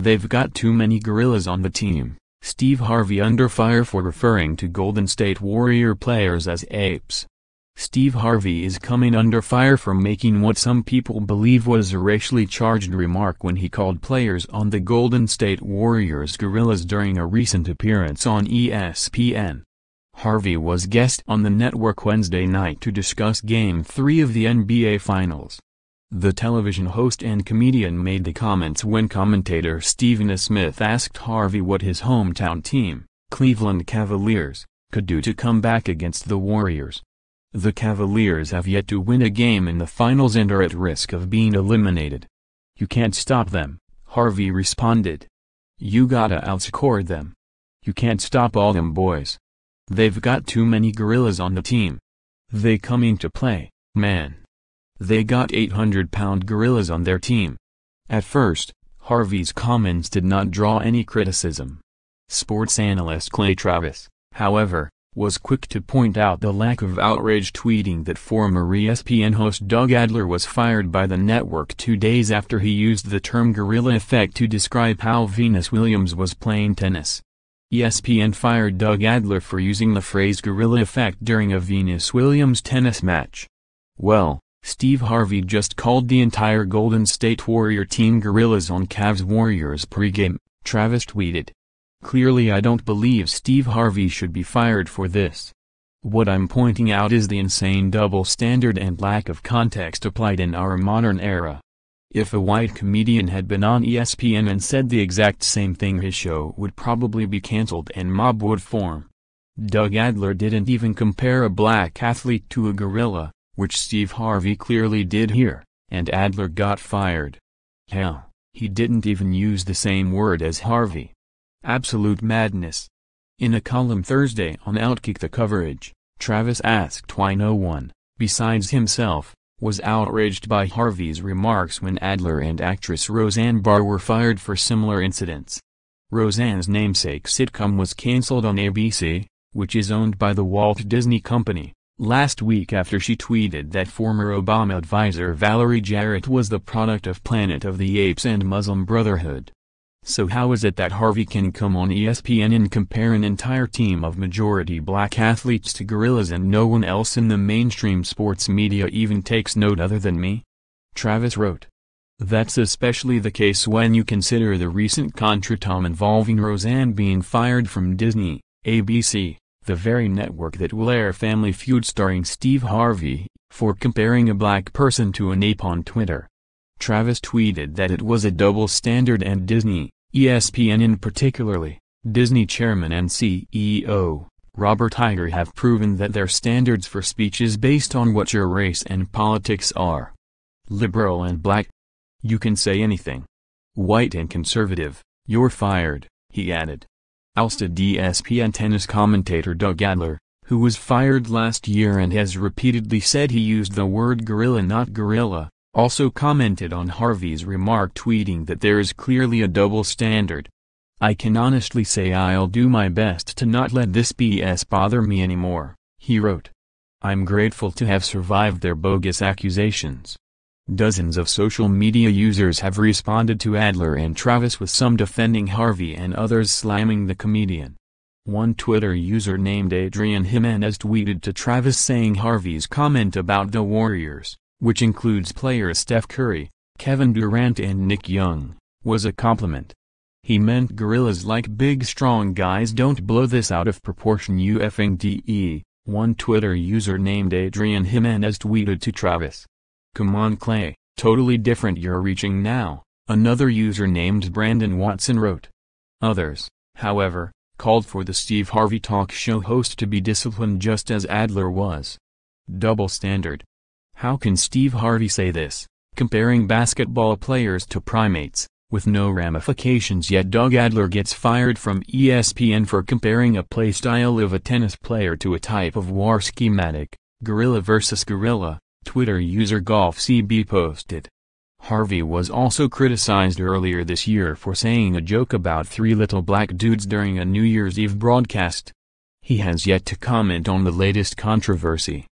They've got too many gorillas on the team. Steve Harvey under fire for referring to Golden State Warrior players as apes. Steve Harvey is coming under fire for making what some people believe was a racially charged remark when he called players on the Golden State Warriors gorillas during a recent appearance on ESPN. Harvey was guest on the network Wednesday night to discuss Game 3 of the NBA Finals. The television host and comedian made the comments when commentator Stephen A. Smith asked Harvey what his hometown team, Cleveland Cavaliers, could do to come back against the Warriors. The Cavaliers have yet to win a game in the finals and are at risk of being eliminated. You can't stop them, Harvey responded. You gotta outscore them. You can't stop all them boys. They've got too many gorillas on the team. They coming to play, man. They got 800-pound gorillas on their team. At first, Harvey's comments did not draw any criticism. Sports analyst Clay Travis, however, was quick to point out the lack of outrage, tweeting that former ESPN host Doug Adler was fired by the network 2 days after he used the term gorilla effect to describe how Venus Williams was playing tennis. ESPN fired Doug Adler for using the phrase gorilla effect during a Venus Williams tennis match. Well, Steve Harvey just called the entire Golden State Warrior team gorillas on Cavs Warriors pregame, Travis tweeted. Clearly I don't believe Steve Harvey should be fired for this. What I'm pointing out is the insane double standard and lack of context applied in our modern era. If a white comedian had been on ESPN and said the exact same thing, his show would probably be canceled and mob would form. Doug Adler didn't even compare a black athlete to a gorilla, which Steve Harvey clearly did here, and Adler got fired. Hell, he didn't even use the same word as Harvey. Absolute madness. In a column Thursday on Outkick the Coverage, Travis asked why no one, besides himself, was outraged by Harvey's remarks when Adler and actress Roseanne Barr were fired for similar incidents. Roseanne's namesake sitcom was canceled on ABC, which is owned by the Walt Disney Company, last week after she tweeted that former Obama advisor Valerie Jarrett was the product of Planet of the Apes and Muslim Brotherhood. So how is it that Harvey can come on ESPN and compare an entire team of majority black athletes to gorillas and no one else in the mainstream sports media even takes note other than me? Travis wrote. That's especially the case when you consider the recent contretemps involving Roseanne being fired from Disney, ABC, the very network that will air Family Feud starring Steve Harvey, for comparing a black person to an ape on Twitter. Travis tweeted that it was a double standard and Disney, ESPN in particularly, Disney chairman and CEO, Robert Iger have proven that their standards for speech is based on what your race and politics are. Liberal and black. You can say anything. White and conservative, you're fired, he added. Ousted ESPN tennis commentator Doug Adler, who was fired last year and has repeatedly said he used the word gorilla not gorilla, also commented on Harvey's remark, tweeting that there is clearly a double standard. I can honestly say I'll do my best to not let this BS bother me anymore, he wrote. I'm grateful to have survived their bogus accusations. Dozens of social media users have responded to Adler and Travis, with some defending Harvey and others slamming the comedian. One Twitter user named Adrian Jimenez tweeted to Travis saying Harvey's comment about the Warriors, which includes players Steph Curry, Kevin Durant and Nick Young, was a compliment. He meant gorillas like big strong guys. Don't blow this out of proportion, you effing DE, one Twitter user named Adrian Jimenez tweeted to Travis. Come on Clay, totally different you're reaching now, another user named Brandon Watson wrote. Others, however, called for the Steve Harvey talk show host to be disciplined just as Adler was. Double standard. How can Steve Harvey say this, comparing basketball players to primates, with no ramifications, yet Doug Adler gets fired from ESPN for comparing a play style of a tennis player to a type of war schematic, gorilla versus gorilla, Twitter user GolfCB posted. Harvey was also criticized earlier this year for saying a joke about three little black dudes during a New Year's Eve broadcast. He has yet to comment on the latest controversy.